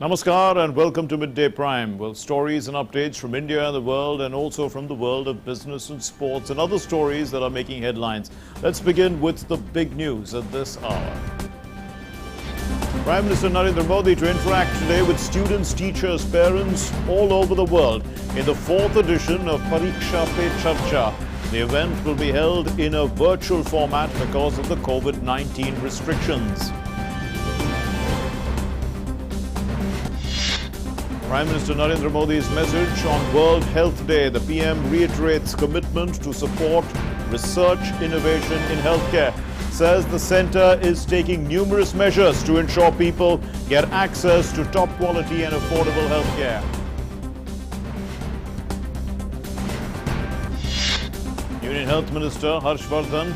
Namaskar and welcome to Midday Prime. Well, stories and updates from India and the world, and also from the world of business and sports and other stories that are making headlines. Let's begin with the big news at this hour. Prime Minister Narendra Modi to interact today with students, teachers, parents all over the world in the 4th edition of Pariksha Pe Charcha. The event will be held in a virtual format because of the COVID-19 restrictions. Prime Minister Narendra Modi's message on World Health Day. The PM reiterates commitment to support research innovation in healthcare. Says the centre is taking numerous measures to ensure people get access to top quality and affordable healthcare. Union Health Minister Harshvardhan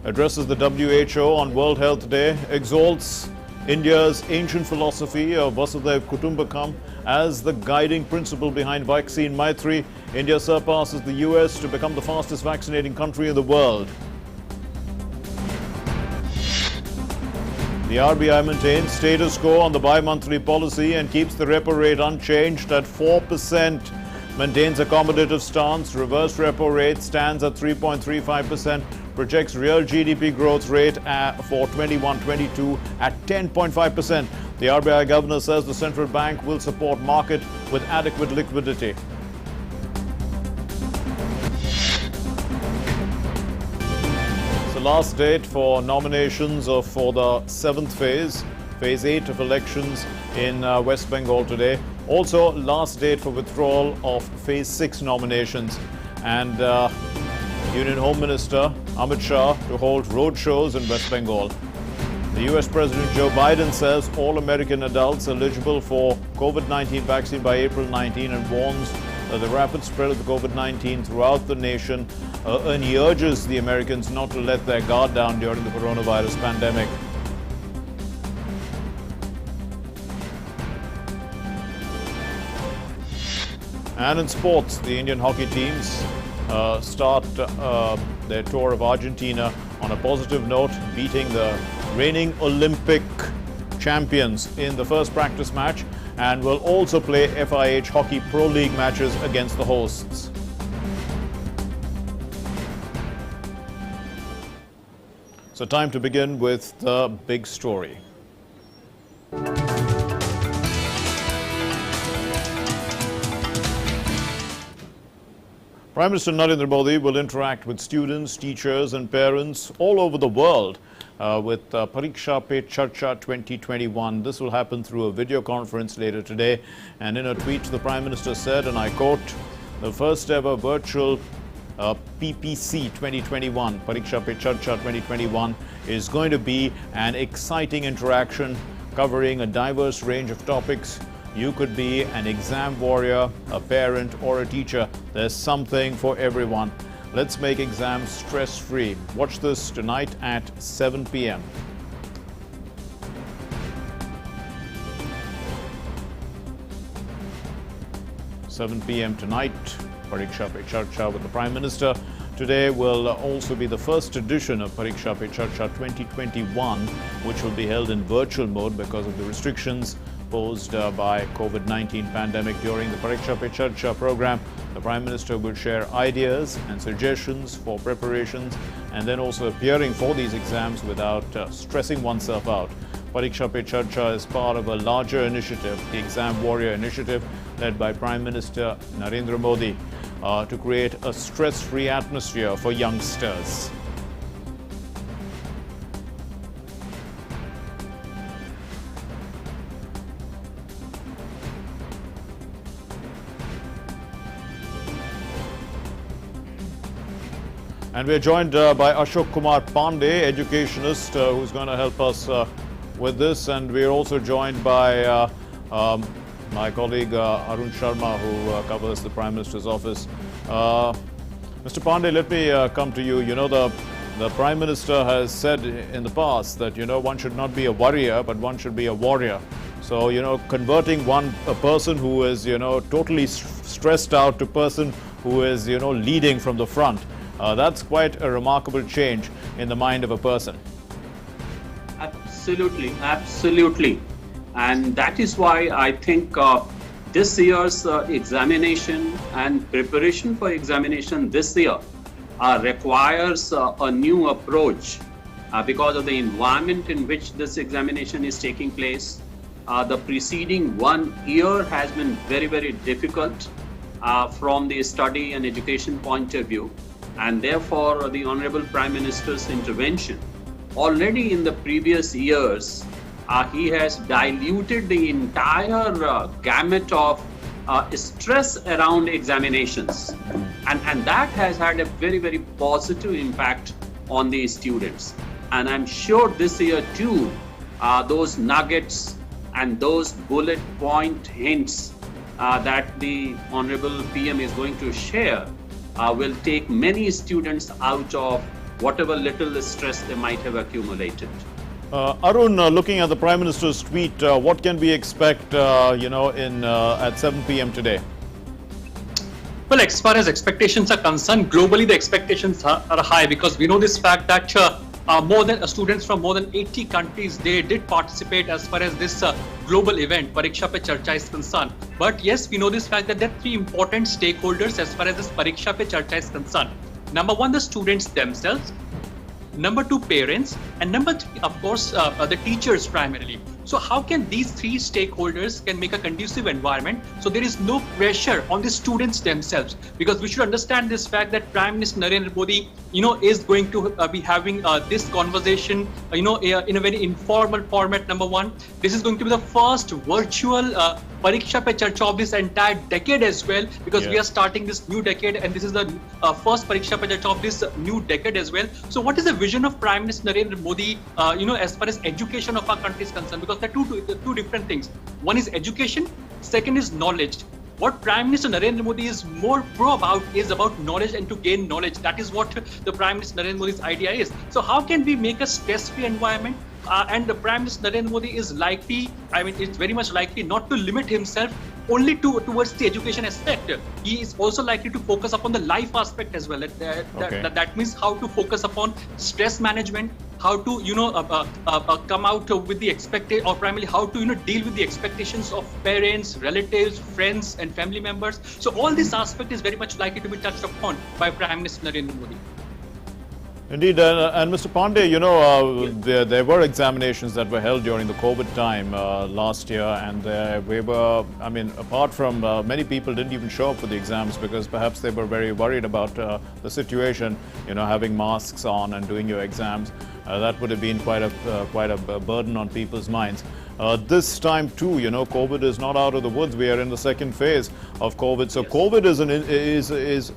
addresses the WHO on World Health Day, exalts India's ancient philosophy of Vasudhaiv Kutumbakam as the guiding principle behind vaccine Maitri. India surpasses the US to become the fastest vaccinating country in the world. The RBI maintains status quo on the bi-monthly policy and keeps the repo rate unchanged at 4%. Maintains accommodative stance. Reverse repo rate stands at 3.35%. Projects real GDP growth rate for 21-22 at 10.5%. The RBI governor says the central bank will support market with adequate liquidity. It's the last date for nominations for the 7th phase, phase 8 of elections in West Bengal today. Also, last date for withdrawal of phase 6 nominations. And Union Home Minister Amit Shah to hold road shows in West Bengal. The US President Joe Biden says all American adults eligible for COVID-19 vaccine by April 19 and warns the rapid spread of the COVID-19 throughout the nation, and he urges the Americans not to let their guard down during the coronavirus pandemic. And in sports, the Indian hockey teams start their tour of Argentina on a positive note, beating the reigning Olympic champions in the first practice match, and will also play FIH Hockey Pro League matches against the hosts. So time to begin with the big story. Prime Minister Narendra Modi will interact with students, teachers and parents all over the world with Pariksha Pe Charcha 2021. This will happen through a video conference later today. And in a tweet, the Prime Minister said, and I quote, the first ever virtual PPC 2021, Pariksha Pe Charcha 2021, is going to be an exciting interaction covering a diverse range of topics. You could be an exam warrior, a parent or a teacher. There's something for everyone. Let's make exams stress-free. Watch this tonight at 7 p.m. (7 p.m. tonight, Pariksha Pe Charcha with the Prime Minister. Today will also be the first edition of Pariksha Pe Charcha 2021, which will be held in virtual mode because of the restrictions posed by COVID-19 pandemic. During the Pariksha Pe Charcha program, the Prime Minister will share ideas and suggestions for preparations and then also appearing for these exams without stressing oneself out. Pariksha Pe Charcha is part of a larger initiative, the Exam Warrior Initiative, led by Prime Minister Narendra Modi to create a stress-free atmosphere for youngsters. And we're joined by Ashok Kumar Pandey, educationist, who's going to help us with this. And we're also joined by my colleague Arun Sharma, who covers the Prime Minister's office. Mr. Pandey, let me come to you. You know, the Prime Minister has said in the past that, you know, one should not be a worrier, but one should be a warrior. So, you know, converting a person who is, you know, totally stressed out to a person who is, you know, leading from the front. That's quite a remarkable change in the mind of a person. Absolutely, absolutely. And that is why I think this year's examination and preparation for examination this year requires a new approach because of the environment in which this examination is taking place. The preceding 1 year has been very, very difficult from the study and education point of view. And therefore, the Honorable Prime Minister's intervention already in the previous years, he has diluted the entire gamut of stress around examinations. And that has had a very, very positive impact on the students. And I'm sure this year too, those nuggets and those bullet point hints that the Honorable PM is going to share will take many students out of whatever little stress they might have accumulated. Arun, looking at the Prime Minister's tweet, what can we expect, at 7 p.m. today? Well, as far as expectations are concerned, globally the expectations are high, because we know this fact that students from more than 80 countries, they did participate as far as this global event, Pariksha Pe Charcha, is concerned. But yes, we know this fact that there are three important stakeholders as far as this Pariksha Pe Charcha is concerned. Number one, the students themselves. Number two, parents. And number three, of course, the teachers primarily. So how can these three stakeholders can make a conducive environment so there is no pressure on the students themselves? Because we should understand this fact that Prime Minister Narendra Modi, is going to be having this conversation, in a very informal format. Number one, this is going to be the first virtual Pariksha Pe Charcha of this entire decade as well, because we are starting this new decade, and this is the first Pariksha Pe Charcha of this new decade as well. So what is the vision of Prime Minister Narendra Modi, as far as education of our country is concerned? Because there are two different things. One is education, second is knowledge. What Prime Minister Narendra Modi is more pro about is about knowledge and to gain knowledge. That is what the Prime Minister Narendra Modi's idea is. So how can we make a stress-free environment? And the Prime Minister Narendra Modi is likely, it's very much likely not to limit himself only towards the education aspect. He is also likely to focus upon the life aspect as well. That means how to focus upon stress management, how to come out with the expected, or primarily how to deal with the expectations of parents, relatives, friends, and family members. So all this aspect is very much likely to be touched upon by Prime Minister Narendra Modi. Indeed, and Mr. Pandey, there were examinations that were held during the COVID time last year, and apart from many people didn't even show up for the exams because perhaps they were very worried about the situation, having masks on and doing your exams. That would have been quite a burden on people's minds. This time too, COVID is not out of the woods. We are in the second phase of COVID. So COVID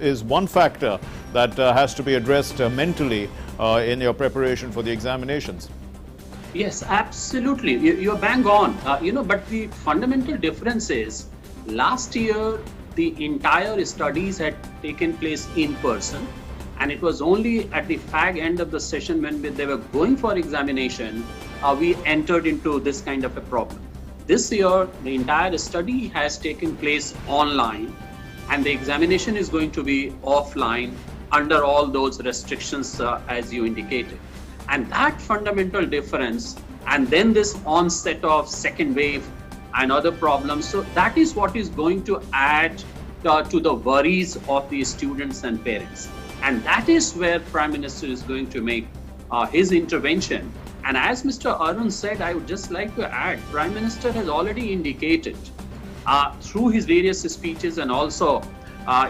is one factor that has to be addressed mentally in your preparation for the examinations. Yes, absolutely. You're bang on. But the fundamental difference is last year, the entire studies had taken place in person. And it was only at the fag end of the session when they were going for examination, we entered into this kind of a problem. This year, the entire study has taken place online, and the examination is going to be offline under all those restrictions as you indicated. And that fundamental difference, and then this onset of second wave and other problems, so that is what is going to add to the worries of the students and parents. And that is where Prime Minister is going to make his intervention. And as Mr. Arun said, I would just like to add, Prime Minister has already indicated through his various speeches and also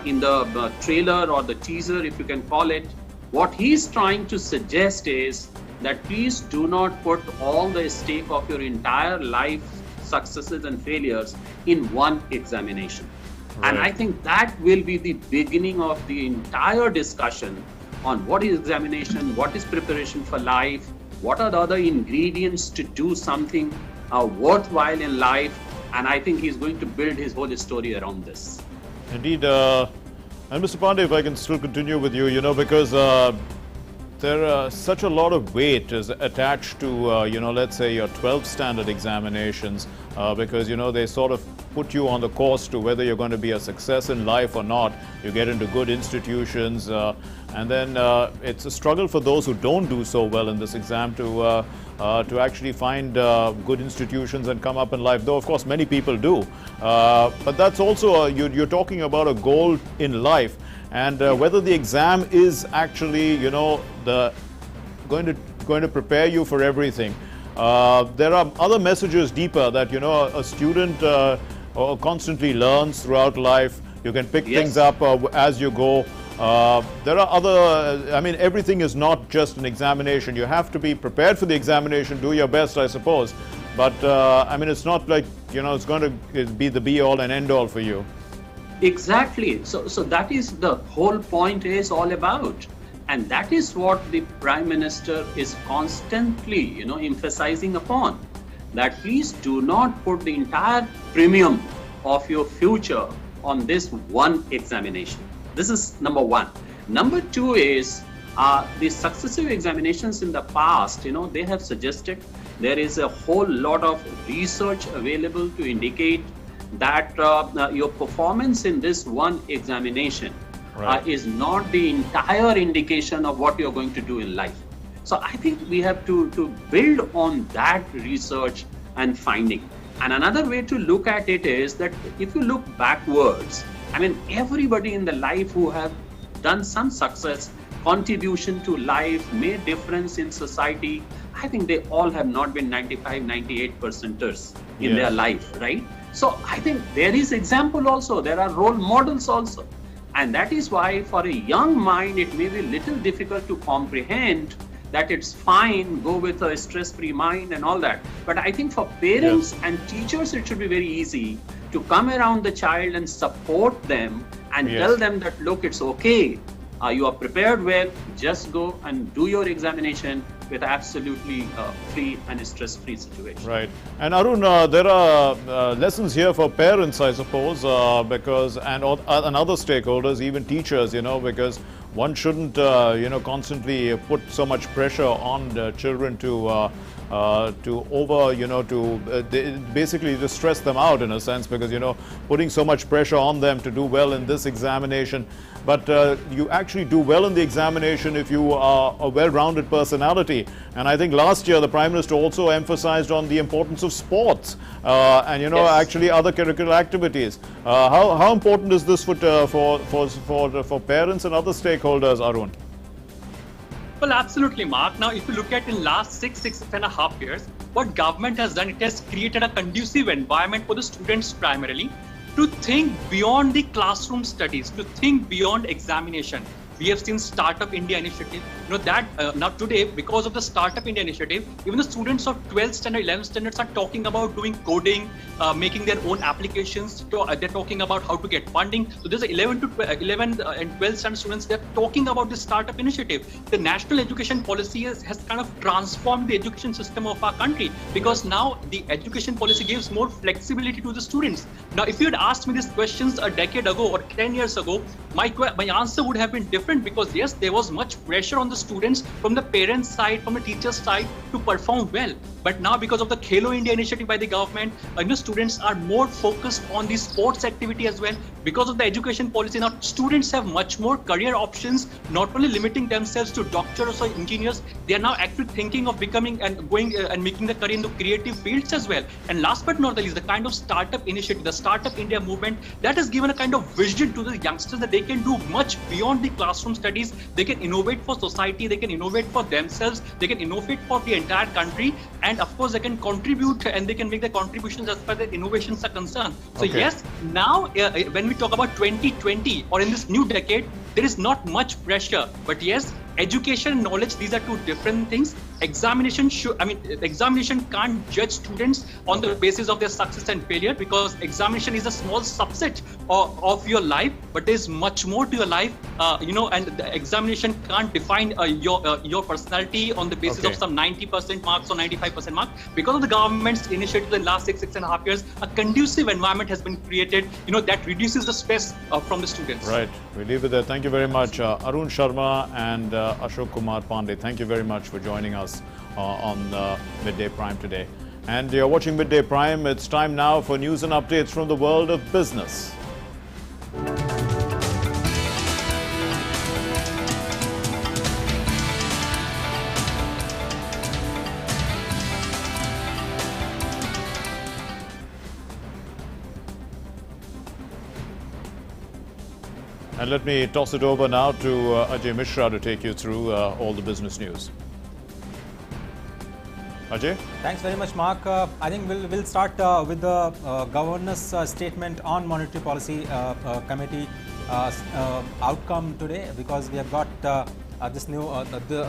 in the trailer or the teaser, if you can call it, what he's trying to suggest is that please do not put all the stake of your entire life successes and failures in one examination. Right. And I think that will be the beginning of the entire discussion on what is examination, what is preparation for life, what are the other ingredients to do something worthwhile in life. And I think he's going to build his whole story around this. Indeed. And Mr. Pandey, if I can still continue with you, because there are such a lot of weight is attached to, you know, let's say your 12th standard examinations, because, you know, they sort of put you on the course to whether you're going to be a success in life or not. You get into good institutions, and then it's a struggle for those who don't do so well in this exam to actually find good institutions and come up in life, though of course many people do. But that's also, you're talking about a goal in life, and whether the exam is actually, you know, going to prepare you for everything. There are other messages deeper that, you know, a student constantly learns throughout life. You can pick things up as you go. There are other, I mean, everything is not just an examination. You have to be prepared for the examination, do your best, I suppose. But, I mean, it's not like, you know, it's going to be the be-all and end-all for you. Exactly. So that is the whole point is all about. And that is what the Prime Minister is constantly, you know, emphasizing upon. That please do not put the entire premium of your future on this one examination. This is number one. Number two is the successive examinations in the past, you know, they have suggested there is a whole lot of research available to indicate that your performance in this one examination is not the entire indication of what you're going to do in life. So I think we have to build on that research and finding. And another way to look at it is that if you look backwards, I mean, everybody in the life who have done some success, contribution to life, made difference in society, I think they all have not been 95, 98%ers in their life, right? So I think there is example also, there are role models also. And that is why for a young mind, it may be a little difficult to comprehend that it's fine, go with a stress-free mind and all that. But I think for parents and teachers, it should be very easy to come around the child and support them and tell them that, look, it's okay. You are prepared well, just go and do your examination with absolutely free and stress-free situation. Right. And Arun, there are lessons here for parents, I suppose, because, and other stakeholders, even teachers, you know, because one shouldn't, you know, constantly put so much pressure on children to basically just stress them out in a sense, because, you know, putting so much pressure on them to do well in this examination. But you actually do well in the examination if you are a well-rounded personality. And I think last year the Prime Minister also emphasized on the importance of sports and, you know, actually other curricular activities. How important is this for parents and other stakeholders, Arun? Well, absolutely, Mark. Now, if you look at in last six and a half years, what government has done, it has created a conducive environment for the students primarily to think beyond the classroom studies, to think beyond examination. We have seen Startup India initiative. You know that now today, because of the Startup India initiative, even the students of 12th standard, 11th standards are talking about doing coding, making their own applications. They're talking about how to get funding. So there's 11 and 12th standard students. They're talking about this Startup initiative. The national education policy has kind of transformed the education system of our country, because now the education policy gives more flexibility to the students. Now, if you had asked me these questions a decade ago or 10 years ago, my answer would have been different, because yes, there was much pressure on the students from the parents' side, from the teachers' side to perform well. But now, because of the Khelo India initiative by the government, students are more focused on the sports activity as well. Because of the education policy, now students have much more career options, not only limiting themselves to doctors or engineers, they are now actually thinking of becoming and going and making the career into creative fields as well. And last but not the least, the kind of startup initiative, the Startup India movement, that has given a kind of vision to the youngsters that they can do much beyond the classroom studies. They can innovate for society, they can innovate for themselves, they can innovate for the entire country, and of course they can contribute and they can make their contributions as far as their innovations are concerned. So yes, now when we talk about 2020 or in this new decade, there is not much pressure, but yes, education and knowledge, these are two different things. examination can't judge students on the basis of their success and failure, because examination is a small subset of your life, but there's much more to your life, and the examination can't define your personality on the basis of some 90% marks or 95% marks. Because of the government's initiative in the last 6.5 years, a conducive environment has been created, that reduces the stress from the students. Right. We leave it there. Thank you very much, Arun Sharma and Ashok Kumar Pandey. Thank you very much for joining us on Midday Prime today. And you're watching Midday Prime. It's time now for news and updates from the world of business. And let me toss it over now to Ajay Mishra to take you through all the business news. Ajay? Thanks very much, Mark. I think we'll start with the Governor's statement on Monetary Policy Committee outcome today, because we have got this new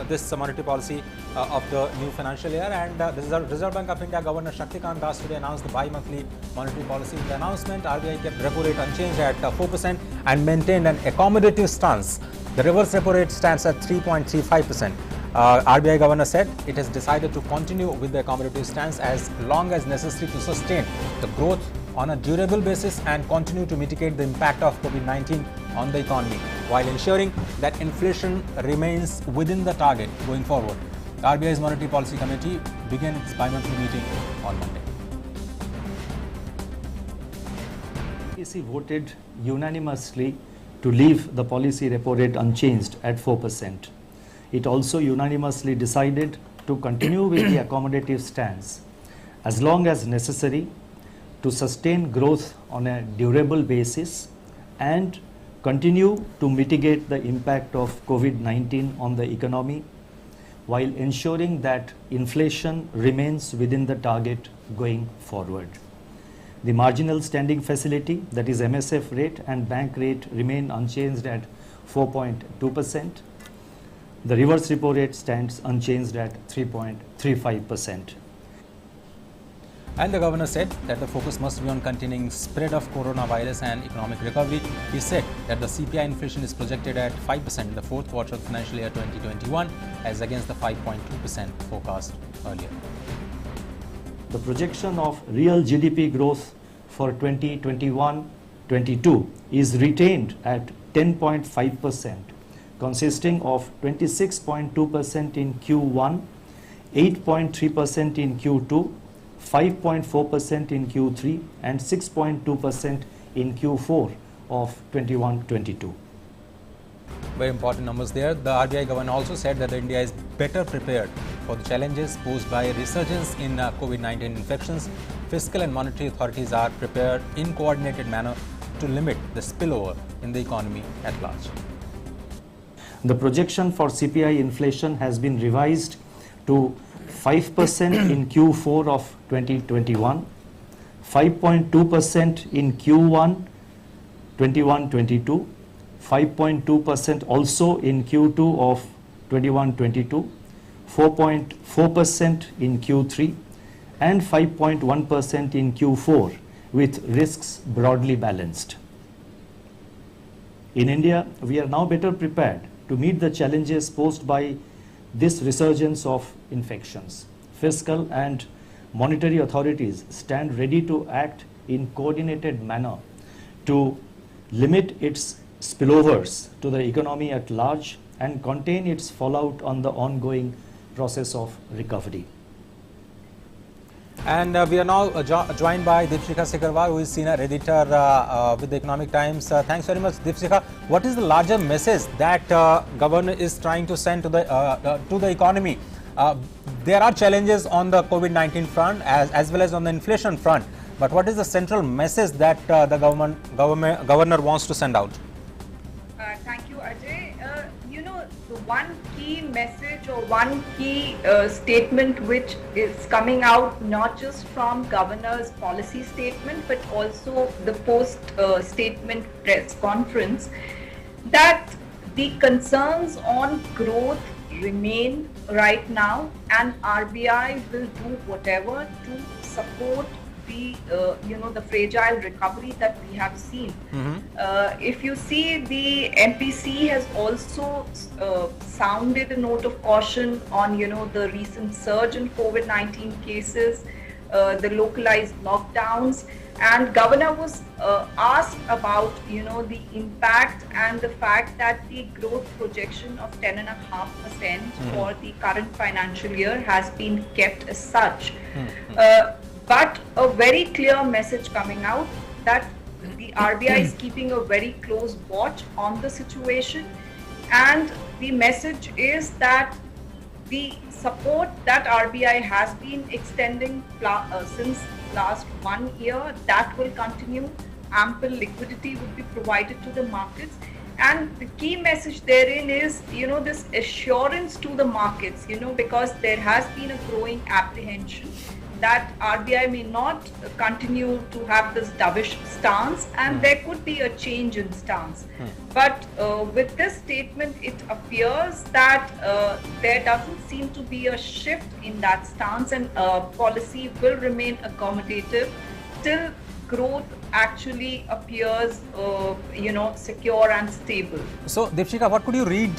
this monetary policy of the new financial year, and the Reserve Bank of India Governor Shaktikant Das today announced the bi-monthly monetary policy. In the announcement, RBI kept repo rate unchanged at 4% and maintained an accommodative stance. The reverse repo rate stands at 3.35%. RBI Governor said it has decided to continue with the accommodative stance as long as necessary to sustain the growth on a durable basis and continue to mitigate the impact of COVID-19 on the economy, while ensuring that inflation remains within the target going forward. The RBI's Monetary Policy Committee began its bi-monthly meeting on Monday. PCC voted unanimously to leave the policy repo rate unchanged at 4%. It also unanimously decided to continue with the accommodative stance as long as necessary to sustain growth on a durable basis and continue to mitigate the impact of COVID-19 on the economy, while ensuring that inflation remains within the target going forward. The marginal standing facility, that is MSF rate, and bank rate remain unchanged at 4.2%. The reverse repo rate stands unchanged at 3.35%. And the Governor said that the focus must be on containing spread of coronavirus and economic recovery. He said that the CPI inflation is projected at 5% in the fourth quarter of financial year 2021 as against the 5.2% forecast earlier. The projection of real GDP growth for 2021-22 is retained at 10.5%, consisting of 26.2% in Q1, 8.3% in Q2, 5.4% in Q3 and 6.2% in Q4 of 21-22. Very important numbers there. The RBI Governor also said that India is better prepared for the challenges posed by a resurgence in COVID-19 infections. Fiscal and monetary authorities are prepared in coordinated manner to limit the spillover in the economy at large. The projection for CPI inflation has been revised to 5% in Q4 of 2021, 5.2% in Q1 21-22, 5.2% also in Q2 of 21-22, 4.4% in Q3 and 5.1% in Q4, with risks broadly balanced. In India, we are now better prepared to meet the challenges posed by this resurgence of infections. Fiscal and monetary authorities stand ready to act in coordinated manner to limit its spillovers to the economy at large and contain its fallout on the ongoing process of recovery. And we are now joined by Deepshikha Sikharwal, who is senior editor with the Economic Times. Thanks very much, Deepshikha. What is the larger message that Governor is trying to send to the economy? There are challenges on the COVID-19 front as well as on the inflation front. But what is the central message that the Governor wants to send out? Thank you, Ajay. The one key message or one key statement which is coming out not just from Governor's policy statement but also the post-statement press conference, that the concerns on growth remain right now, and RBI will do whatever to support the the fragile recovery that we have seen. If you see, the MPC has also sounded a note of caution on the recent surge in COVID-19 cases, the localized lockdowns, and governor was asked about the impact and the fact that the growth projection of 10.5% for the current financial year has been kept as such. But a very clear message coming out that the RBI is keeping a very close watch on the situation, and the message is that the support that RBI has been extending since last 1 year, that will continue. Ample liquidity would be provided to the markets, and the key message therein is this assurance to the markets, because there has been a growing apprehension that RBI may not continue to have this dovish stance, and there could be a change in stance. But with this statement, it appears that there doesn't seem to be a shift in that stance, and policy will remain accommodative till growth actually appears secure and stable. So Deepshika, what could you read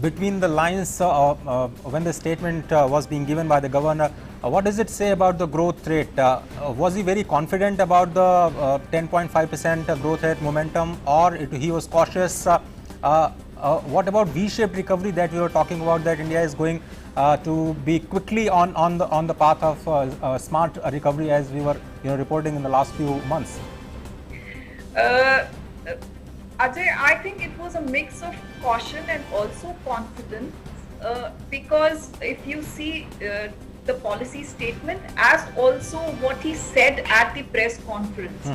between the lines when the statement was being given by the governor? What does it say about the growth rate? Was he very confident about the 10.5% growth rate momentum, or he was cautious? What about V-shaped recovery that we were talking about, that India is going to be quickly on the path of smart recovery, as we were reporting in the last few months? Ajay, I think it was a mix of caution and also confidence, because if you see the policy statement as also what he said at the press conference.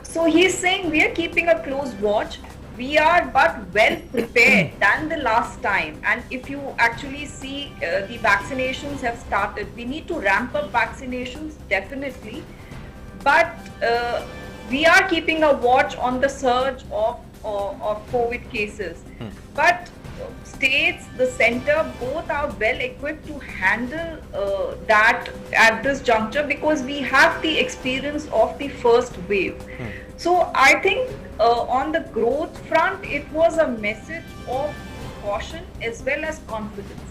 So he's saying we are keeping a close watch. We are but well prepared than the last time, and if you actually see the vaccinations have started. We need to ramp up vaccinations definitely, but we are keeping a watch on the surge of COVID cases. But states, the center, both are well equipped to handle that at this juncture, because we have the experience of the first wave. So I think on the growth front, it was a message of caution as well as confidence.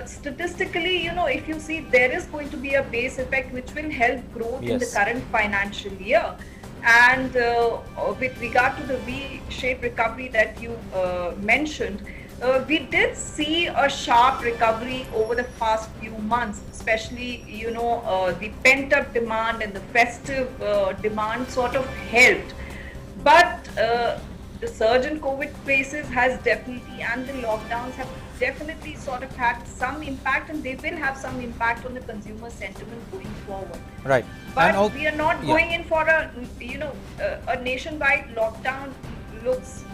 Statistically, if you see, there is going to be a base effect which will help growth in the current financial year. And with regard to the V-shaped recovery that you mentioned, we did see a sharp recovery over the past few months, especially, the pent-up demand and the festive demand sort of helped. But the surge in COVID cases has definitely, and the lockdowns have definitely sort of had some impact, and they will have some impact on the consumer sentiment going forward. Right. But we are not going in for a nationwide lockdown. Looks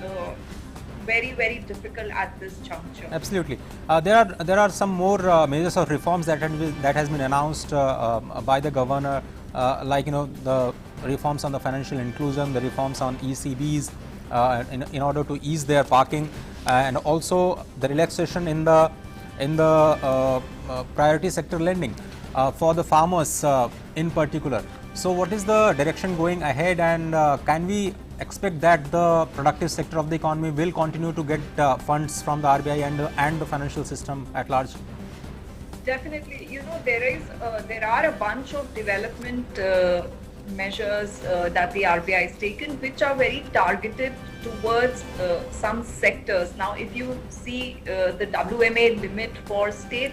very, very difficult at this juncture. Absolutely. There are some more measures of reforms that has been announced by the governor, like the reforms on the financial inclusion, the reforms on ECBs in order to ease their parking, and also the relaxation in the priority sector lending for the farmers in particular. So what is the direction going ahead, and can we expect that the productive sector of the economy will continue to get funds from the RBI and the financial system at large? Definitely, there are a bunch of development measures that the RBI has taken, which are very targeted towards some sectors. Now, if you see, the WMA limit for state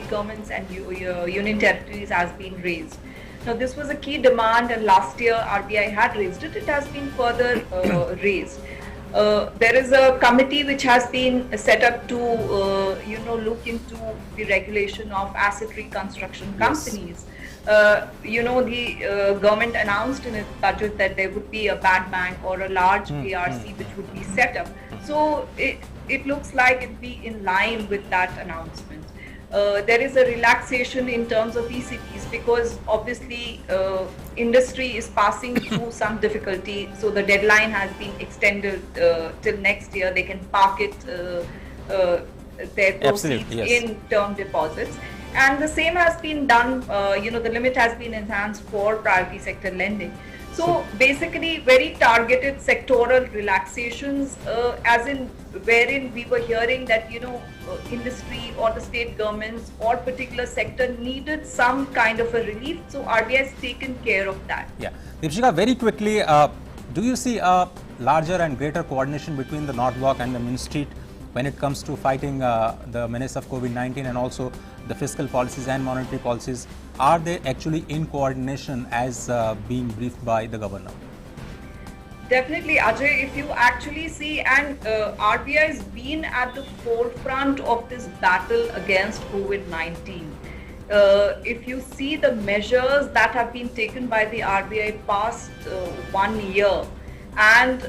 governments and union territories has been raised. Now, this was a key demand, and last year RBI had raised it. It has been further raised. There is a committee which has been set up to, look into the regulation of asset reconstruction companies. The government announced in its budget that there would be a bad bank or a large ARC which would be set up. So it looks like it be in line with that announcement. There is a relaxation in terms of ECBs, because obviously industry is passing through some difficulty. So the deadline has been extended till next year. They can park it their proceeds Absolutely, yes. in term deposits. And the same has been done, the limit has been enhanced for priority sector lending. So basically very targeted sectoral relaxations, as in wherein we were hearing that, industry or the state governments or particular sector needed some kind of a relief. So RBI has taken care of that. Yeah. Deepshika, very quickly, do you see a larger and greater coordination between the North Bloc and the Ministry when it comes to fighting the menace of COVID-19 and also the fiscal policies and monetary policies? Are they actually in coordination as being briefed by the governor? Definitely, Ajay, if you actually see, and RBI has been at the forefront of this battle against COVID-19. If you see the measures that have been taken by the RBI past 1 year, and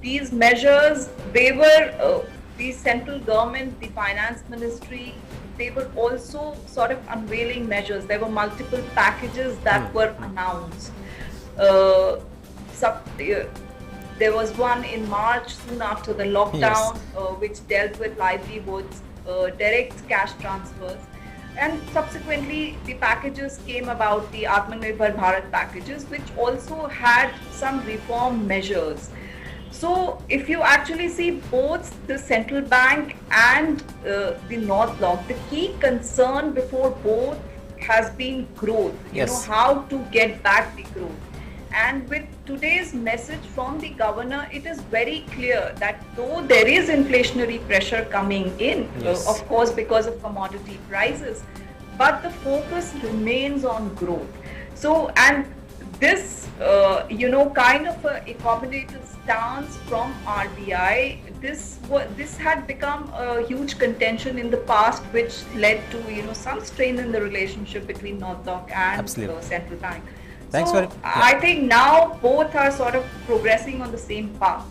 these measures, they were the central government, the finance ministry, they were also sort of unveiling measures. There were multiple packages that were announced. There was one in March, soon after the lockdown, which dealt with livelihoods, direct cash transfers. And subsequently, the packages came about, the Atmanirbhar Bharat packages, which also had some reform measures. So if you actually see both the central bank and the North Bloc, the key concern before both has been growth, how to get back the growth. And with today's message from the governor, it is very clear that though there is inflationary pressure coming in, of course, because of commodity prices, but the focus remains on growth. So, and this, kind of a accommodative stance from RBI, this had become a huge contention in the past, which led to, some strain in the relationship between North Bloc and central bank. Thanks so I think now both are sort of progressing on the same path.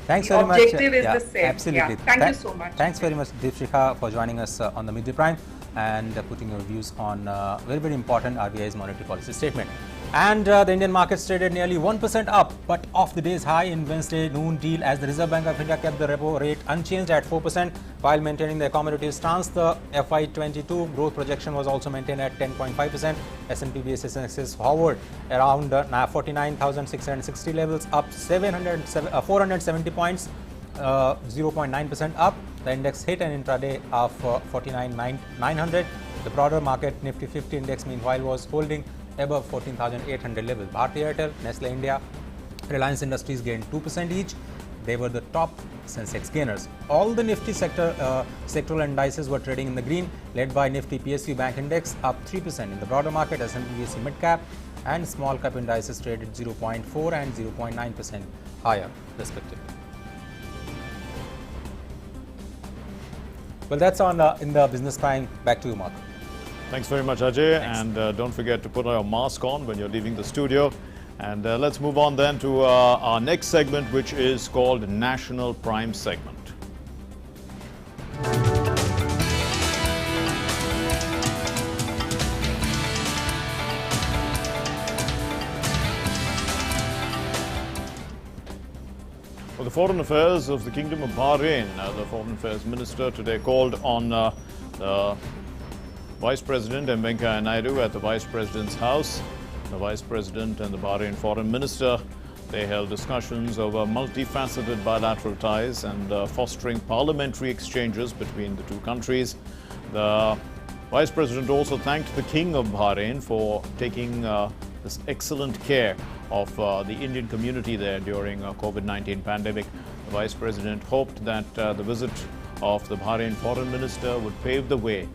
Thanks the very much. Objective is the same. Absolutely. Thank you so much. Thanks very much, Deepshika, for joining us on the Midday Prime and putting your views on very, very important RBI's monetary policy statement. And the Indian markets traded nearly 1% up, but off the day's high in Wednesday noon deal as the Reserve Bank of India kept the repo rate unchanged at 4% while maintaining the accommodative stance. The FY22 growth projection was also maintained at 10.5%. S&P BSE Sensex hovered around 49,660 levels, up 470 points, 0.9% up. The index hit an intraday of 49,900. The broader market Nifty 50 index meanwhile was holding above 14,800 level. Bharti Airtel, Nestle India, Reliance Industries gained 2% each. They were the top Sensex gainers. All the Nifty sectoral indices were trading in the green, led by Nifty PSU Bank Index up 3%. In the broader market, S&P BSE Mid Cap and Small Cap indices traded 0.4 and 0.9% higher, respectively. Well, that's on in the Business Prime. Back to you, Mark. Thanks very much, Ajay. Thanks. And don't forget to put your mask on when you're leaving the studio. And let's move on then to our next segment, which is called National Prime Segment. For the Foreign Affairs of the Kingdom of Bahrain, the Foreign Affairs Minister today called on the Vice President M. Venkaiah Naidu at the Vice President's house. The Vice President and the Bahrain Foreign Minister, they held discussions over multifaceted bilateral ties and fostering parliamentary exchanges between the two countries. The Vice President also thanked the King of Bahrain for taking this excellent care of the Indian community there during COVID-19 pandemic. The Vice President hoped that the visit of the Bahrain Foreign Minister would pave the way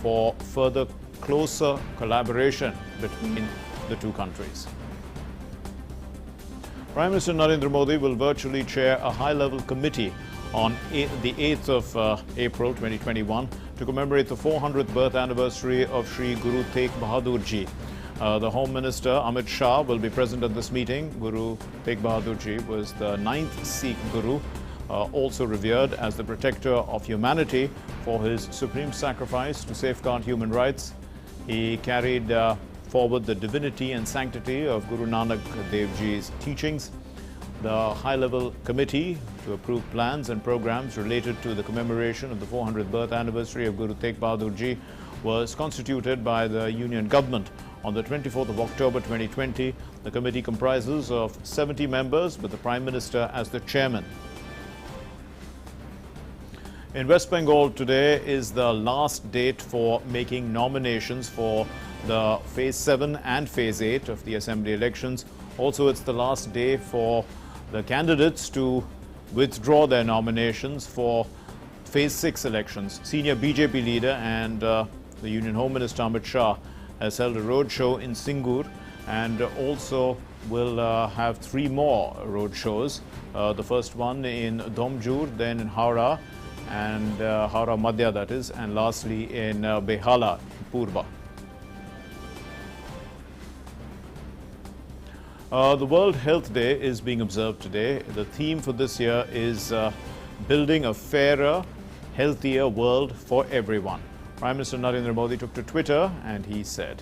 for further closer collaboration between the two countries. Prime Minister Narendra Modi will virtually chair a high-level committee on the 8th of April 2021 to commemorate the 400th birth anniversary of Shri Guru Tegh Bahadur Ji. The Home Minister Amit Shah will be present at this meeting. Guru Tegh Bahadur Ji was the 9th Sikh Guru, also revered as the protector of humanity for his supreme sacrifice to safeguard human rights. He carried forward the divinity and sanctity of Guru Nanak Dev Ji's teachings. The high-level committee to approve plans and programs related to the commemoration of the 400th birth anniversary of Guru Tegh Bahadur Ji was constituted by the Union Government on the 24th of October 2020. The committee comprises of 70 members with the Prime Minister as the chairman. In West Bengal today is the last date for making nominations for the Phase 7 and Phase 8 of the Assembly elections. Also, it's the last day for the candidates to withdraw their nominations for Phase 6 elections. Senior BJP leader and the Union Home Minister Amit Shah has held a roadshow in Singur and also will have 3 more roadshows. The first one in Domjur, then in Howrah and Howrah Madhya, that is, and lastly in Behala, Purba. The World Health Day is being observed today. The theme for this year is building a fairer, healthier world for everyone. Prime Minister Narendra Modi took to Twitter and he said,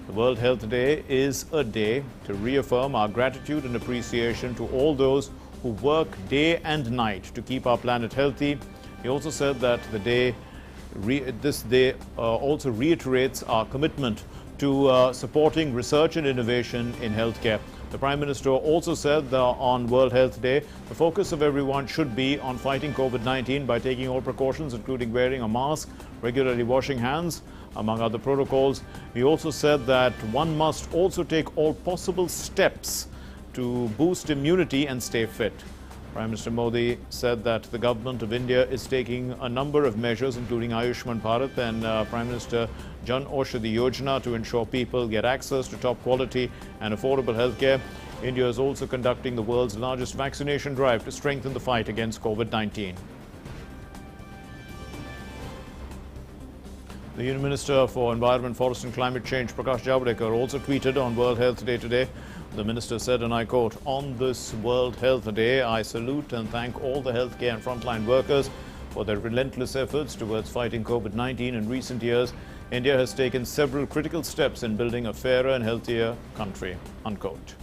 "The World Health Day is a day to reaffirm our gratitude and appreciation to all those who work day and night to keep our planet healthy." He also said that this day also reiterates our commitment to supporting research and innovation in healthcare. The Prime Minister also said that on World Health Day, the focus of everyone should be on fighting COVID-19 by taking all precautions, including wearing a mask, regularly washing hands, among other protocols. He also said that one must also take all possible steps to boost immunity and stay fit. Prime Minister Modi said that the government of India is taking a number of measures, including Ayushman Bharat and Prime Minister Jan Aushadhi Yojana, to ensure people get access to top quality and affordable healthcare. India is also conducting the world's largest vaccination drive to strengthen the fight against COVID-19. The Union Minister for Environment, Forest and Climate Change, Prakash Javadekar, also tweeted on World Health Day today. The minister said, and I quote, "On this World Health Day, I salute and thank all the healthcare and frontline workers for their relentless efforts towards fighting COVID-19. In recent years, India has taken several critical steps in building a fairer and healthier country," unquote.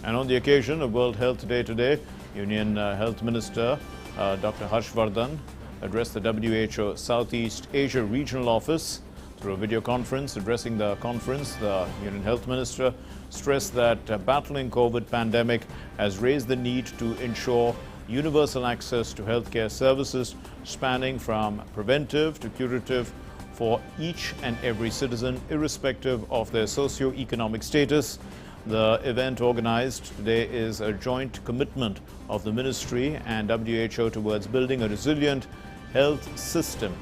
And on the occasion of World Health Day today, Union Health Minister Dr. Harshvardhan addressed the WHO Southeast Asia Regional Office through a video conference. Addressing the conference, the Union Health Minister stressed that battling COVID pandemic has raised the need to ensure universal access to healthcare services spanning from preventive to curative for each and every citizen, irrespective of their socio-economic status. The event organized today is a joint commitment of the Ministry and WHO towards building a resilient health system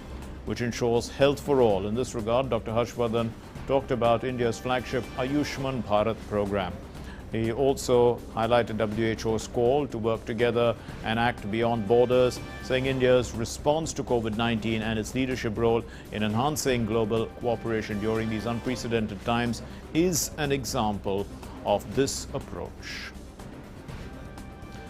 which ensures health for all. In this regard, Dr. Harshvardhan talked about India's flagship Ayushman Bharat program. He also highlighted WHO's call to work together and act beyond borders, saying India's response to COVID-19 and its leadership role in enhancing global cooperation during these unprecedented times is an example of this approach.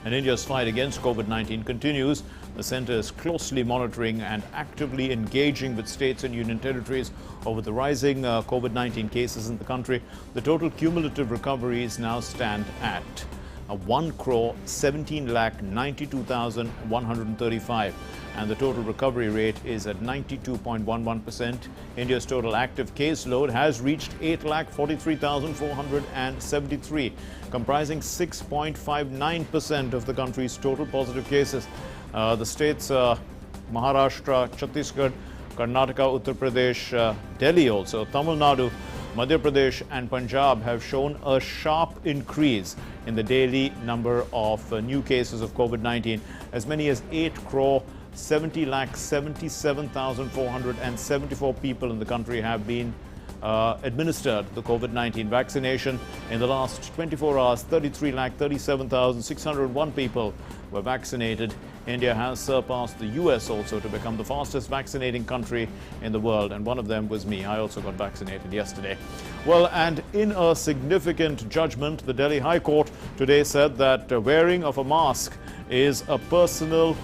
And India's fight against COVID-19 continues. The centre is closely monitoring and actively engaging with states and union territories over the rising COVID-19 cases in the country. The total cumulative recoveries now stand at 1,17,92,135, and the total recovery rate is at 92.11%. India's total active caseload has reached 8,43,473, comprising 6.59% of the country's total positive cases. The states Maharashtra, Chhattisgarh, Karnataka, Uttar Pradesh, Delhi also, Tamil Nadu, Madhya Pradesh and Punjab have shown a sharp increase in the daily number of new cases of COVID-19. As many as 8,70,77,474 people in the country have been administered the COVID-19 vaccination. In the last 24 hours, 33,37,601 people were vaccinated. India has surpassed the US also to become the fastest vaccinating country in the world, and one of them was me. I also got vaccinated yesterday. Well, and in a significant judgment, the Delhi High Court today said that wearing of a mask is a personal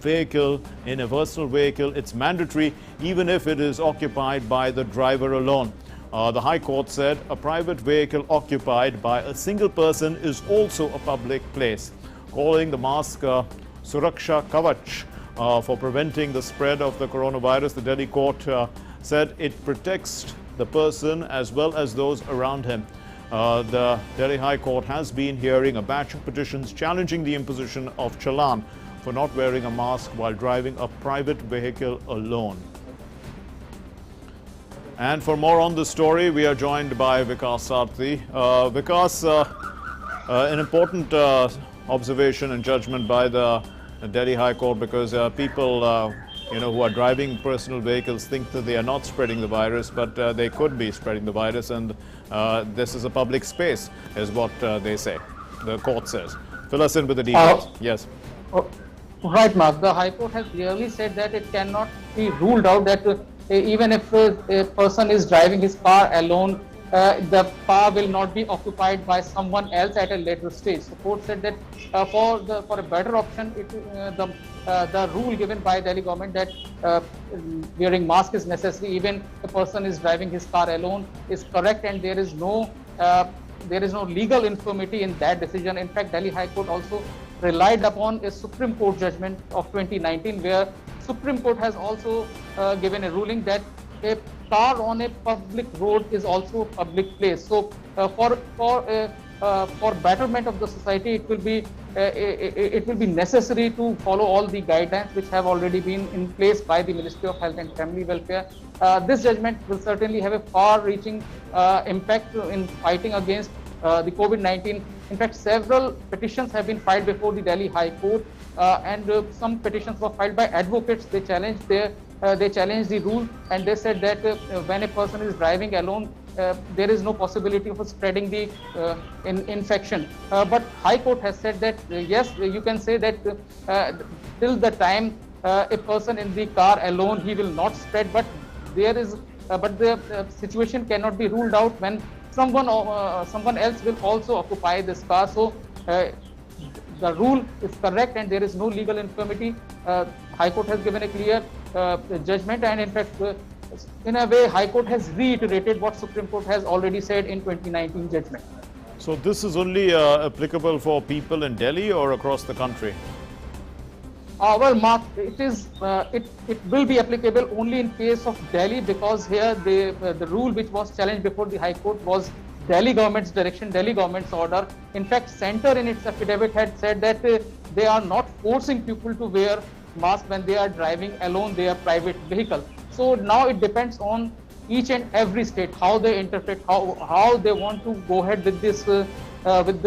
vehicle. In a personal vehicle, it's mandatory even if it is occupied by the driver alone. The High Court said a private vehicle occupied by a single person is also a public place, calling the mask Suraksha Kavach for preventing the spread of the coronavirus. The Delhi court said it protects the person as well as those around him. The Delhi High Court has been hearing a batch of petitions challenging the imposition of challan for not wearing a mask while driving a private vehicle alone. And for more on this story, we are joined by Vikas Sarthi. Vikas, an important observation and judgment by the Delhi High Court, because people who are driving personal vehicles think that they are not spreading the virus, but they could be spreading the virus, and this is a public space, is what they say. The court says. Fill us in with the details. Yes. Right, Mark. The High Court has clearly said that it cannot be ruled out that even if a person is driving his car alone, the car will not be occupied by someone else at a later stage. The court said that for a better option, the rule given by Delhi government that wearing mask is necessary even a person is driving his car alone is correct, and there is no legal infirmity in that decision. In fact, Delhi High Court also relied upon a Supreme Court judgment of 2019, where Supreme Court has also given a ruling that a car on a public road is also a public place. So for betterment of the society, it will be necessary to follow all the guidelines which have already been in place by the Ministry of Health and Family Welfare. This judgment will certainly have a far-reaching impact in fighting against the COVID-19. In fact, several petitions have been filed before the Delhi High Court, and some petitions were filed by advocates. They challenged the rule, and they said that when a person is driving alone, there is no possibility of spreading the infection. But High Court has said that yes, you can say that till the time a person in the car alone, he will not spread. But the situation cannot be ruled out when someone else will also occupy this car. So the rule is correct, and there is no legal infirmity. High Court has given a clear judgment, and in fact, in a way, High Court has reiterated what Supreme Court has already said in 2019 judgment. So this is only applicable for people in Delhi or across the country? Well, Mark, it will be applicable only in case of Delhi, because here the rule which was challenged before the High Court was Delhi government's direction, Delhi government's order. In fact, Centre in its affidavit had said that they are not forcing people to wear masks when they are driving alone their private vehicle. So now it depends on each and every state how they interpret, how they want to go ahead with this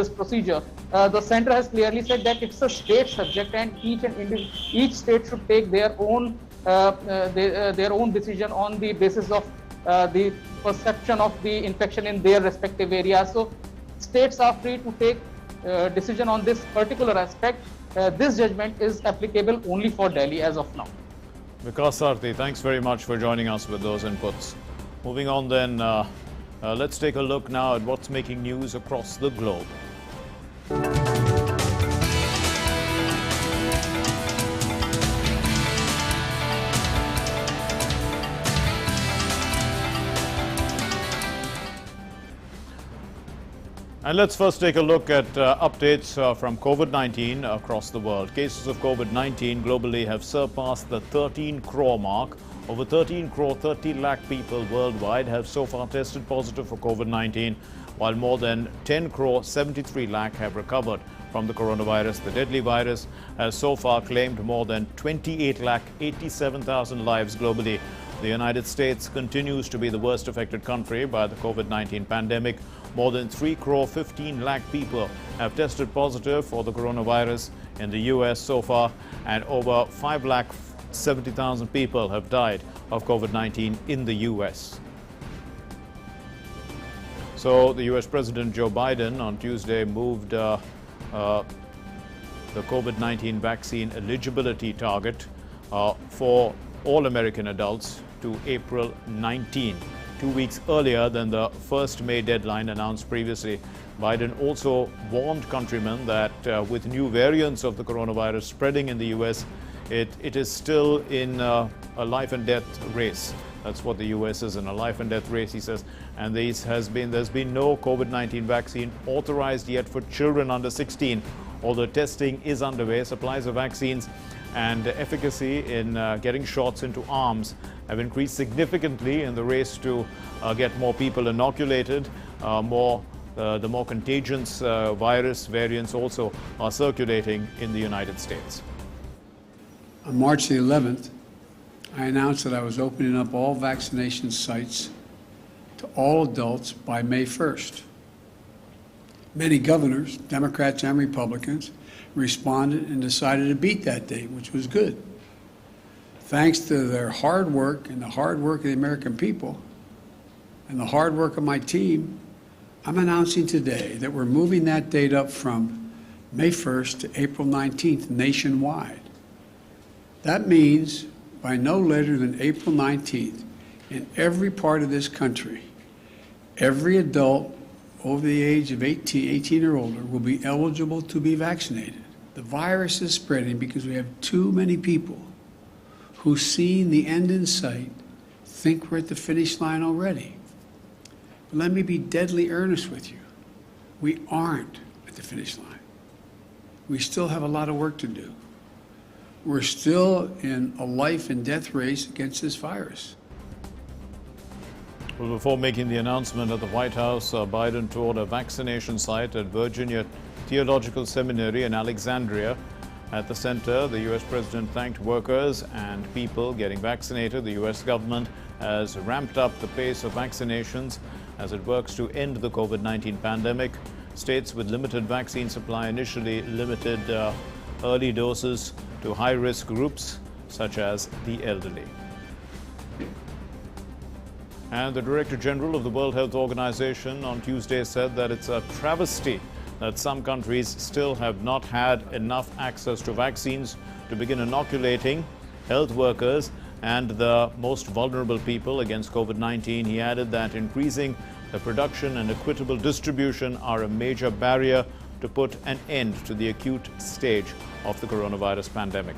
procedure. The Centre has clearly said that it's a state subject, and each state should take their own decision on the basis of the perception of the infection in their respective areas. So states are free to take decision on this particular aspect. This judgment is applicable only for Delhi as of now. Vikas Sarthi, thanks very much for joining us with those inputs. Moving on then, let's take a look now at what's making news across the globe. And let's first take a look at updates from COVID-19 across the world. Cases of COVID-19 globally have surpassed the 13 crore mark. Over 13 crore 30 lakh people worldwide have so far tested positive for COVID-19, while more than 10 crore 73 lakh have recovered from the coronavirus. The deadly virus has so far claimed more than 28 lakh 87,000 lives globally. The United States continues to be the worst affected country by the COVID-19 pandemic. More than 3 crore 15 lakh people have tested positive for the coronavirus in the US so far, and over 5 lakh 70,000 people have died of COVID-19 in the US. So the US President Joe Biden on Tuesday moved the COVID-19 vaccine eligibility target for all American adults to April 19, 2 weeks earlier than the first May deadline announced previously. Biden also warned countrymen that with new variants of the coronavirus spreading in the US, it is still in a life and death race. That's what the US is in a life and death race, he says. And there's been no COVID-19 vaccine authorized yet for children under 16, although testing is underway. Supplies of vaccines and efficacy in getting shots into arms have increased significantly in the race to get more people inoculated. The more contagious virus variants also are circulating in the United States. On March the 11th, I announced that I was opening up all vaccination sites to all adults by May 1st. Many governors, Democrats and Republicans, responded and decided to beat that date, which was good. Thanks to their hard work and the hard work of the American people and the hard work of my team, I'm announcing today that we're moving that date up from May 1st to April 19th nationwide. That means by no later than April 19th, in every part of this country, every adult over the age of 18 or older will be eligible to be vaccinated. The virus is spreading because we have too many people who, seeing the end in sight, think we're at the finish line already. But let me be deadly earnest with you. We aren't at the finish line. We still have a lot of work to do. We're still in a life and death race against this virus. Well, before making the announcement at the White House, Biden toured a vaccination site at Virginia Theological Seminary in Alexandria. At the center, the U.S. president thanked workers and people getting vaccinated. The U.S. government has ramped up the pace of vaccinations as it works to end the COVID-19 pandemic. States with limited vaccine supply initially limited early doses to high-risk groups such as the elderly. And the Director General of the World Health Organization on Tuesday said that it's a travesty that some countries still have not had enough access to vaccines to begin inoculating health workers and the most vulnerable people against COVID-19. He added that increasing the production and equitable distribution are a major barrier to put an end to the acute stage of the coronavirus pandemic.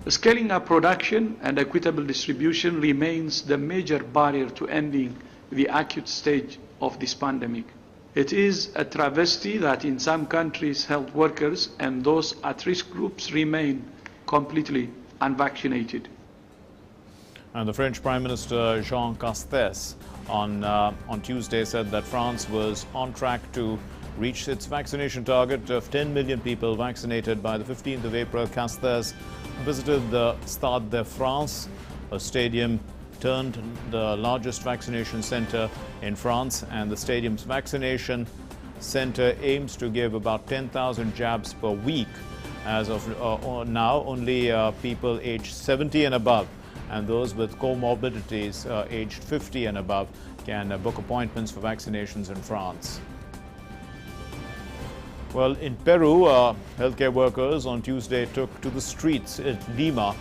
Scaling up production and equitable distribution remains the major barrier to ending the acute stage of this pandemic. It is a travesty that in some countries health workers and those at-risk groups remain completely unvaccinated. And the French Prime Minister Jean Castex on Tuesday said that France was on track to reach its vaccination target of 10 million people vaccinated by the 15th of April. Castex visited the Stade de France, a stadium turned the largest vaccination center in France, and the stadium's vaccination center aims to give about 10,000 jabs per week. As of now, only people aged 70 and above and those with comorbidities aged 50 and above can book appointments for vaccinations in France. Well, in Peru, healthcare workers on Tuesday took to the streets in Lima.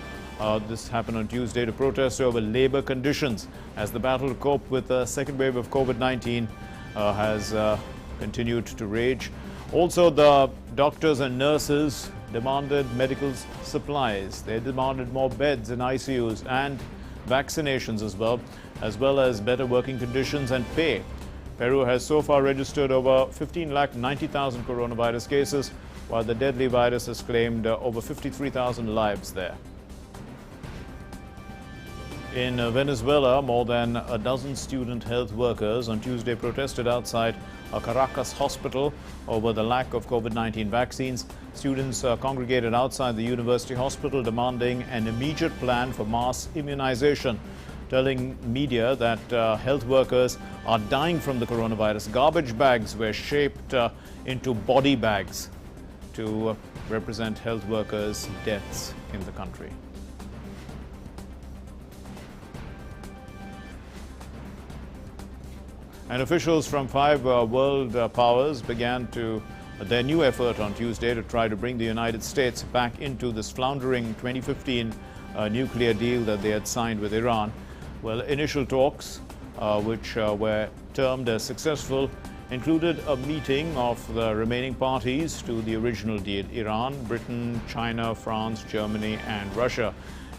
This happened on Tuesday to protest over labor conditions as the battle to cope with the second wave of COVID-19 has continued to rage. Also, the doctors and nurses demanded medical supplies. They demanded more beds in ICUs and vaccinations as well as better working conditions and pay. Peru has so far registered over 15,90,000 coronavirus cases, while the deadly virus has claimed over 53,000 lives there. In Venezuela, more than a dozen student health workers on Tuesday protested outside a Caracas hospital over the lack of COVID-19 vaccines. Students congregated outside the university hospital demanding an immediate plan for mass immunization, telling media that health workers are dying from the coronavirus. Garbage bags were shaped into body bags to represent health workers' deaths in the country. And officials from 5 world powers began their new effort on Tuesday to try to bring the United States back into this floundering 2015 nuclear deal that they had signed with Iran. Well, initial talks, which were termed as successful, included a meeting of the remaining parties to the original deal: Iran, Britain, China, France, Germany, and Russia.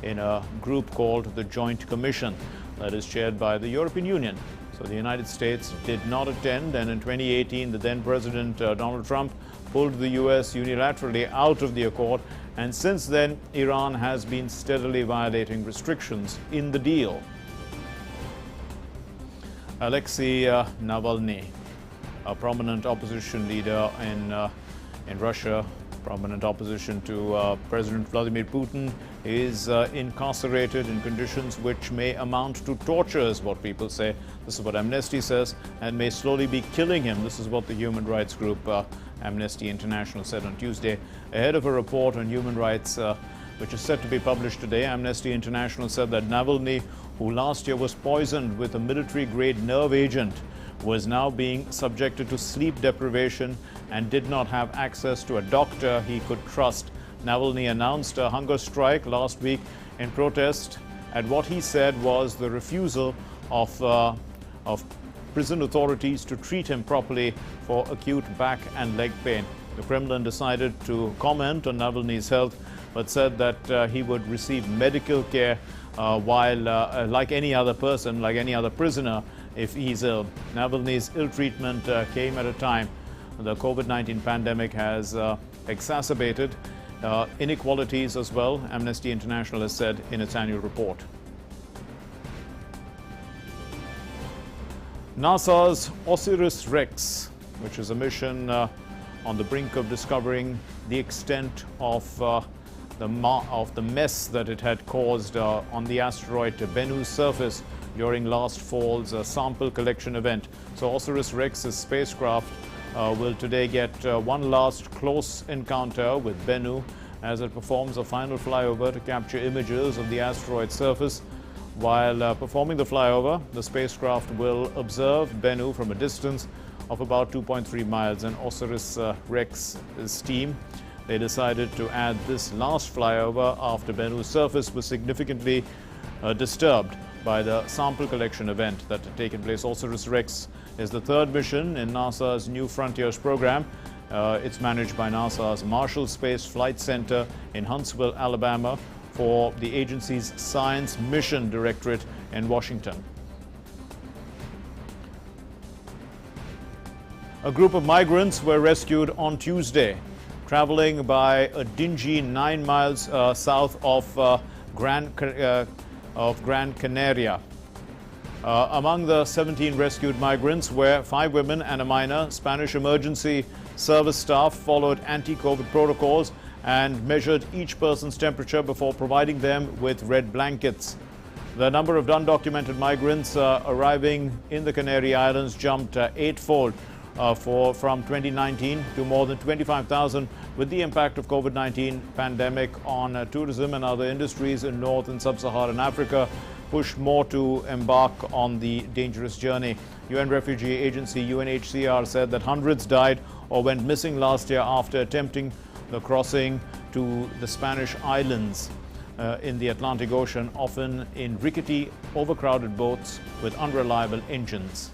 in a group called the Joint Commission that is chaired by the European Union. So the United States did not attend, and in 2018, the then President Donald Trump pulled the US unilaterally out of the accord, and since then, Iran has been steadily violating restrictions in the deal. Alexei Navalny, a prominent opposition leader in Russia, prominent opposition to President Vladimir Putin, is incarcerated in conditions which may amount to torture, is what people say. This is what Amnesty says, and may slowly be killing him. This is what the human rights group Amnesty International said on Tuesday. Ahead of a report on human rights which is set to be published today, Amnesty International said that Navalny, who last year was poisoned with a military-grade nerve agent, was now being subjected to sleep deprivation and did not have access to a doctor he could trust. Navalny announced a hunger strike last week in protest at what he said was the refusal of prison authorities to treat him properly for acute back and leg pain. The Kremlin decided to comment on Navalny's health, but said that he would receive medical care while, like any other person, like any other prisoner, if he's ill. Navalny's ill treatment came at a time the COVID-19 pandemic has exacerbated inequalities as well, Amnesty International has said in its annual report. NASA's OSIRIS-REx, which is a mission on the brink of discovering the extent of the mess that it had caused on the asteroid Bennu's surface during last fall's sample collection event. So OSIRIS-REx's spacecraft will today get one last close encounter with Bennu as it performs a final flyover to capture images of the asteroid's surface. While performing the flyover, the spacecraft will observe Bennu from a distance of about 2.3 miles, and OSIRIS-REx's team, they decided to add this last flyover after Bennu's surface was significantly disturbed by the sample collection event that had taken place. OSIRIS-REx is the third mission in NASA's New Frontiers program. It's managed by NASA's Marshall Space Flight Center in Huntsville, Alabama, for the agency's Science Mission Directorate in Washington. A group of migrants were rescued on Tuesday, traveling by a dingy 9 miles south of Gran Canaria. Among the 17 rescued migrants were 5 women and a minor. Spanish emergency service staff followed anti-COVID protocols and measured each person's temperature before providing them with red blankets. The number of undocumented migrants arriving in the Canary Islands jumped eightfold from 2019 to more than 25,000, with the impact of COVID-19 pandemic on tourism and other industries in North and Sub-Saharan Africa pushed more to embark on the dangerous journey. UN Refugee Agency UNHCR said that hundreds died or went missing last year after attempting the crossing to the Spanish islands in the Atlantic Ocean, often in rickety, overcrowded boats with unreliable engines.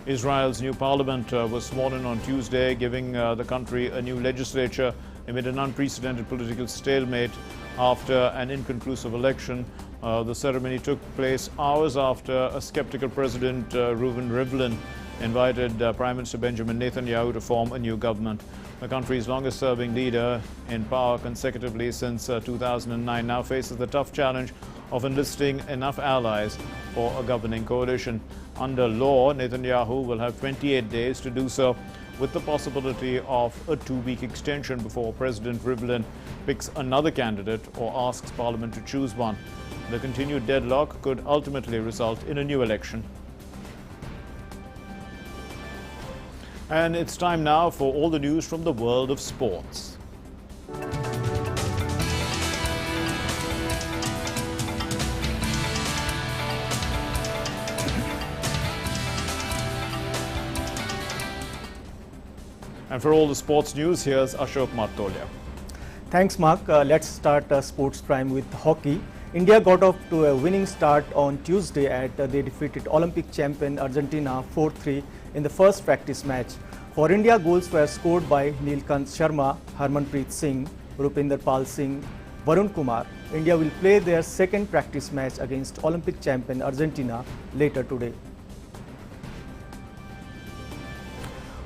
Israel's new parliament was sworn in on Tuesday, giving the country a new legislature amid an unprecedented political stalemate after an inconclusive election. The ceremony took place hours after a skeptical President Reuven Rivlin invited Prime Minister Benjamin Netanyahu to form a new government. The country's longest-serving leader in power consecutively since 2009 now faces the tough challenge of enlisting enough allies for a governing coalition. Under law, Netanyahu will have 28 days to do so, with the possibility of a 2-week extension before President Rivlin picks another candidate or asks Parliament to choose one. The continued deadlock could ultimately result in a new election. And it's time now for all the news from the world of sports. And for all the sports news, here's Ashok Martolia. Thanks, Mark. Let's start Sports Prime with hockey. India got off to a winning start on Tuesday at they defeated Olympic champion Argentina 4-3 in the first practice match. For India, goals were scored by Neelkant Sharma, Harmanpreet Singh, Rupinder Pal Singh, Varun Kumar. India will play their second practice match against Olympic champion Argentina later today.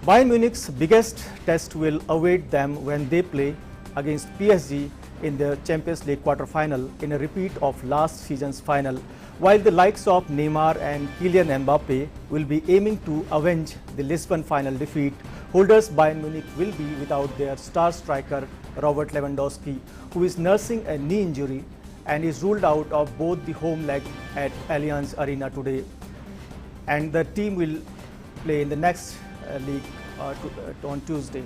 Bayern Munich's biggest test will await them when they play against PSG in the Champions League quarter-final in a repeat of last season's final, while the likes of Neymar and Kylian Mbappe will be aiming to avenge the Lisbon final defeat. Holders Bayern Munich will be without their star striker Robert Lewandowski, who is nursing a knee injury and is ruled out of both the home leg at Allianz Arena today. And the team will play in the next league on Tuesday.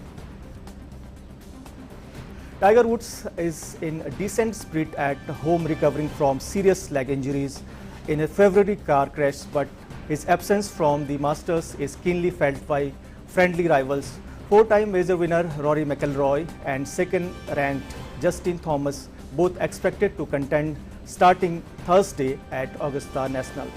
Tiger Woods is in a decent spirit at home, recovering from serious leg injuries in a February car crash, but his absence from the Masters is keenly felt by friendly rivals. Four-time major winner Rory McIlroy and second-ranked Justin Thomas both expected to contend starting Thursday at Augusta National.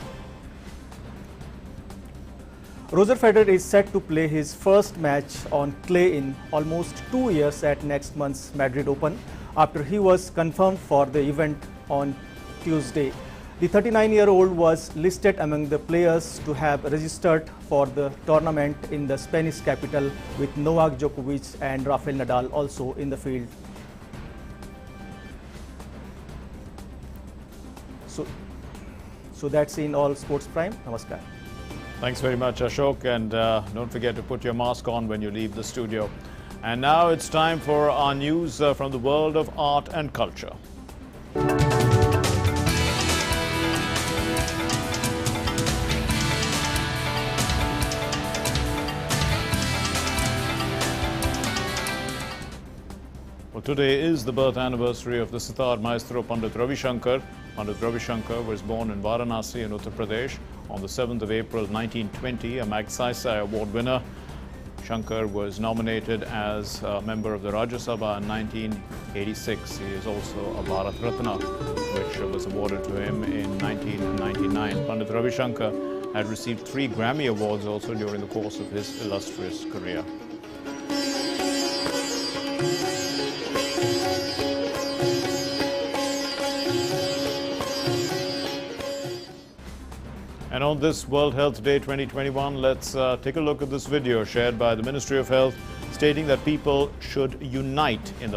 Roger Federer is set to play his first match on clay in almost 2 years at next month's Madrid Open after he was confirmed for the event on Tuesday. The 39-year-old was listed among the players to have registered for the tournament in the Spanish capital, with Novak Djokovic and Rafael Nadal also in the field. So that's in All Sports Prime. Namaskar. Thanks very much, Ashok, and don't forget to put your mask on when you leave the studio. And now it's time for our news from the world of art and culture. Well, today is the birth anniversary of the sitar maestro Pandit Ravi Shankar. Pandit Ravi Shankar was born in Varanasi in Uttar Pradesh on the 7th of April 1920, a Magsaysay Award winner. Shankar was nominated as a member of the Rajya Sabha in 1986. He is also a Bharat Ratna, which was awarded to him in 1999. Pandit Ravi Shankar had received 3 Grammy Awards also during the course of his illustrious career. And on this World Health Day 2021, let's take a look at this video shared by the Ministry of Health stating that people should unite in the